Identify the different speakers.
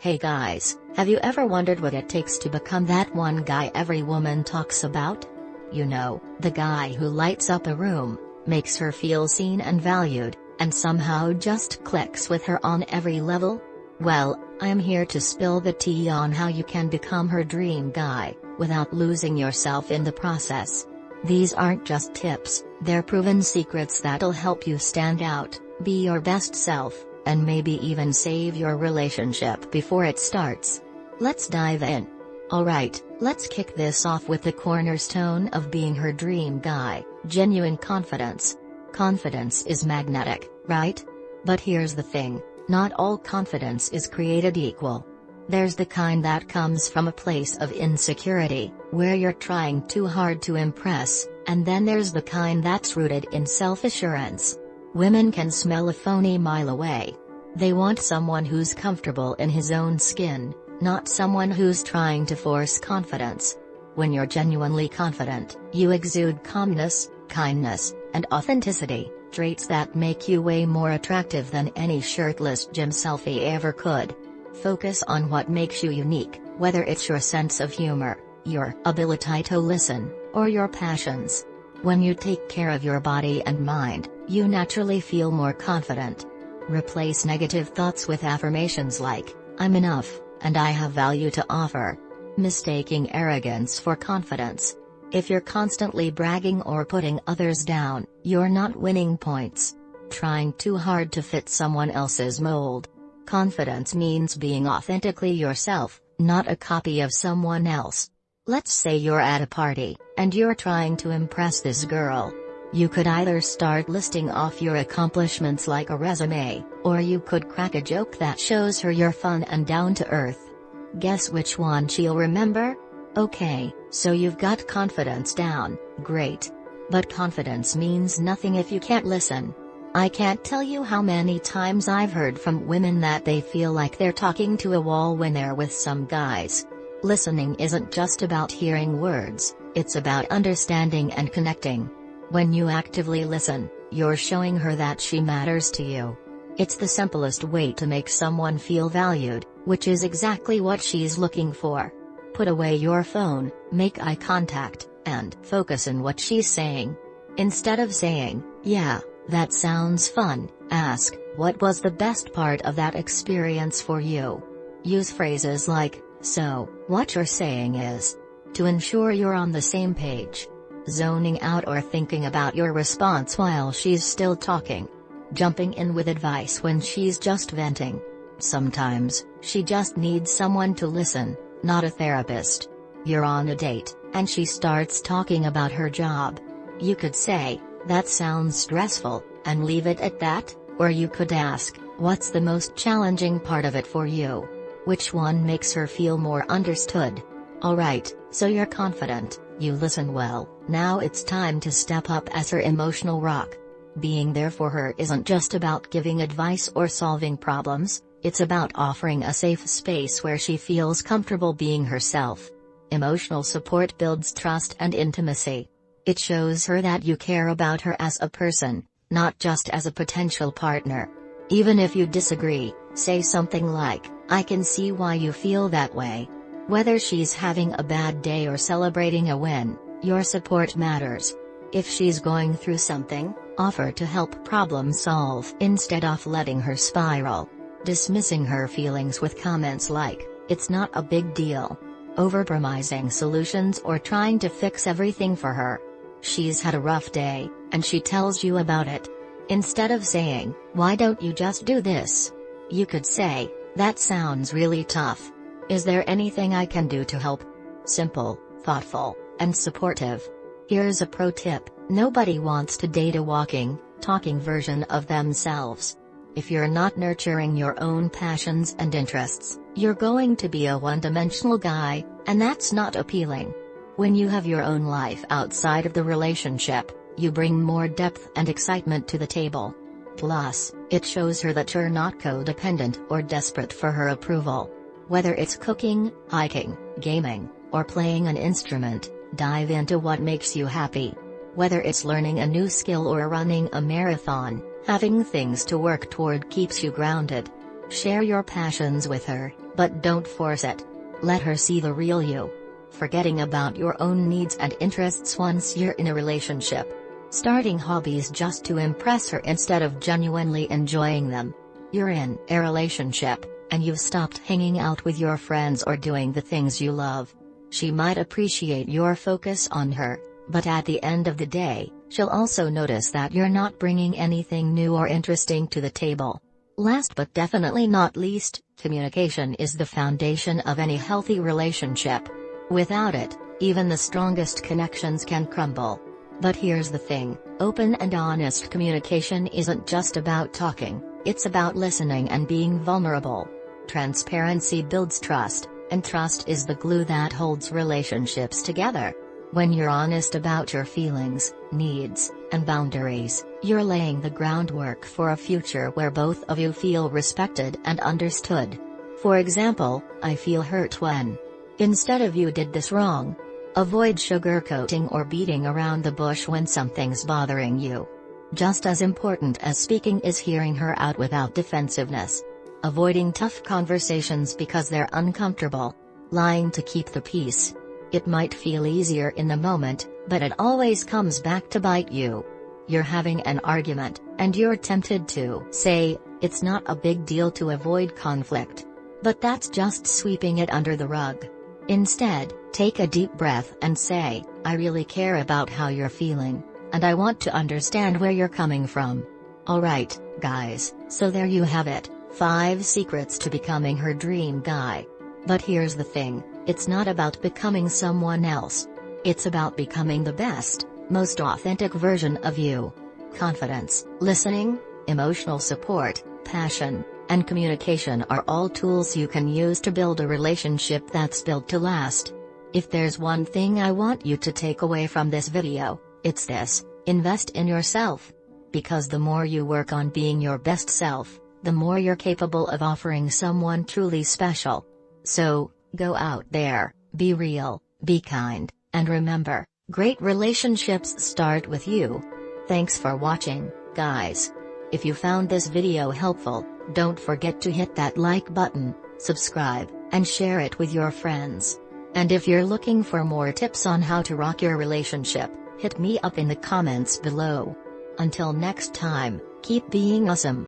Speaker 1: Hey guys, have you ever wondered what it takes to become that one guy every woman talks about? You know, the guy who lights up a room, makes her feel seen and valued, and somehow just clicks with her on every level? Well, I am here to spill the tea on how you can become her dream guy, without losing yourself in the process. These aren't just tips, they're proven secrets that'll help you stand out, be your best self, and maybe even save your relationship before it starts. Let's dive in. Alright, let's kick this off with the cornerstone of being her dream guy: genuine confidence. Confidence is magnetic, right? But here's the thing, not all confidence is created equal. There's the kind that comes from a place of insecurity, where you're trying too hard to impress, and then there's the kind that's rooted in self-assurance. Women can smell a phony mile away. They want someone who's comfortable in his own skin, not someone who's trying to force confidence. When you're genuinely confident, you exude calmness, kindness, and authenticity, traits that make you way more attractive than any shirtless gym selfie ever could. Focus on what makes you unique, whether it's your sense of humor, your ability to listen, or your passions. When you take care of your body and mind, you naturally feel more confident. Replace negative thoughts with affirmations like, "I'm enough, and I have value to offer." Mistaking arrogance for confidence. If you're constantly bragging or putting others down, you're not winning points. Trying too hard to fit someone else's mold. Confidence means being authentically yourself, not a copy of someone else. Let's say you're at a party, and you're trying to impress this girl. You could either start listing off your accomplishments like a resume, or you could crack a joke that shows her you're fun and down to earth. Guess which one she'll remember? Okay, so you've got confidence down, great. But confidence means nothing if you can't listen. I can't tell you how many times I've heard from women that they feel like they're talking to a wall when they're with some guys. Listening isn't just about hearing words, it's about understanding and connecting. When you actively listen, you're showing her that she matters to you. It's the simplest way to make someone feel valued, which is exactly what she's looking for. Put away your phone, make eye contact, and focus on what she's saying. Instead of saying, "Yeah, that sounds fun," ask, "What was the best part of that experience for you?" Use phrases like, "So, what you're saying is," to ensure you're on the same page. Zoning out or thinking about your response while she's still talking. Jumping in with advice when she's just venting. Sometimes, she just needs someone to listen, not a therapist. You're on a date, and she starts talking about her job. You could say, "That sounds stressful," and leave it at that, or you could ask, "What's the most challenging part of it for you?" Which one makes her feel more understood? Alright, so you're confident, you listen well, now it's time to step up as her emotional rock. Being there for her isn't just about giving advice or solving problems, it's about offering a safe space where she feels comfortable being herself. Emotional support builds trust and intimacy. It shows her that you care about her as a person, not just as a potential partner. Even if you disagree, say something like, "I can see why you feel that way." Whether she's having a bad day or celebrating a win, your support matters. If she's going through something, offer to help problem solve instead of letting her spiral. Dismissing her feelings with comments like, "It's not a big deal." Overpromising solutions or trying to fix everything for her. She's had a rough day, and she tells you about it. Instead of saying, "Why don't you just do this?" you could say, "That sounds really tough. Is there anything I can do to help?" Simple, thoughtful, and supportive. Here's a pro tip: nobody wants to date a walking, talking version of themselves. If you're not nurturing your own passions and interests, you're going to be a one-dimensional guy, and that's not appealing. When you have your own life outside of the relationship, you bring more depth and excitement to the table. Plus, it shows her that you're not codependent or desperate for her approval. Whether it's cooking, hiking, gaming, or playing an instrument, dive into what makes you happy. Whether it's learning a new skill or running a marathon, having things to work toward keeps you grounded. Share your passions with her, But don't force it. Let her see the real you. Forgetting about your own needs and interests once you're in a relationship. Starting hobbies just to impress her instead of genuinely enjoying them. You're in a relationship, and you've stopped hanging out with your friends or doing the things you love. She might appreciate your focus on her, but at the end of the day, she'll also notice that you're not bringing anything new or interesting to the table. Last but definitely not least, communication is the foundation of any healthy relationship. Without it, even the strongest connections can crumble. But here's the thing, open and honest communication isn't just about talking, it's about listening and being vulnerable. Transparency builds trust, and trust is the glue that holds relationships together. When you're honest about your feelings, needs, and boundaries, you're laying the groundwork for a future where both of you feel respected and understood. For example, I feel hurt when. Instead of "you did this wrong." Avoid sugarcoating or beating around the bush when something's bothering you. Just as important as speaking is hearing her out without defensiveness. Avoiding tough conversations because they're uncomfortable. Lying to keep the peace. It might feel easier in the moment, but it always comes back to bite you. You're having an argument, and you're tempted to say, "It's not a big deal," to avoid conflict. But that's just sweeping it under the rug. Instead, take a deep breath and say, "I really care about how you're feeling, and I want to understand where you're coming from." Alright, guys, so there you have it, 5 secrets to becoming her dream guy. But here's the thing, it's not about becoming someone else. It's about becoming the best, most authentic version of you. Confidence, listening, emotional support, passion, and communication are all tools you can use to build a relationship that's built to last. If there's one thing I want you to take away from this video, it's this: invest in yourself. Because the more you work on being your best self, the more you're capable of offering someone truly special. So, go out there, be real, be kind, and remember, great relationships start with you. Thanks for watching, guys. If you found this video helpful, don't forget to hit that like button, subscribe, and share it with your friends. And if you're looking for more tips on how to rock your relationship, hit me up in the comments below. Until next time, keep being awesome.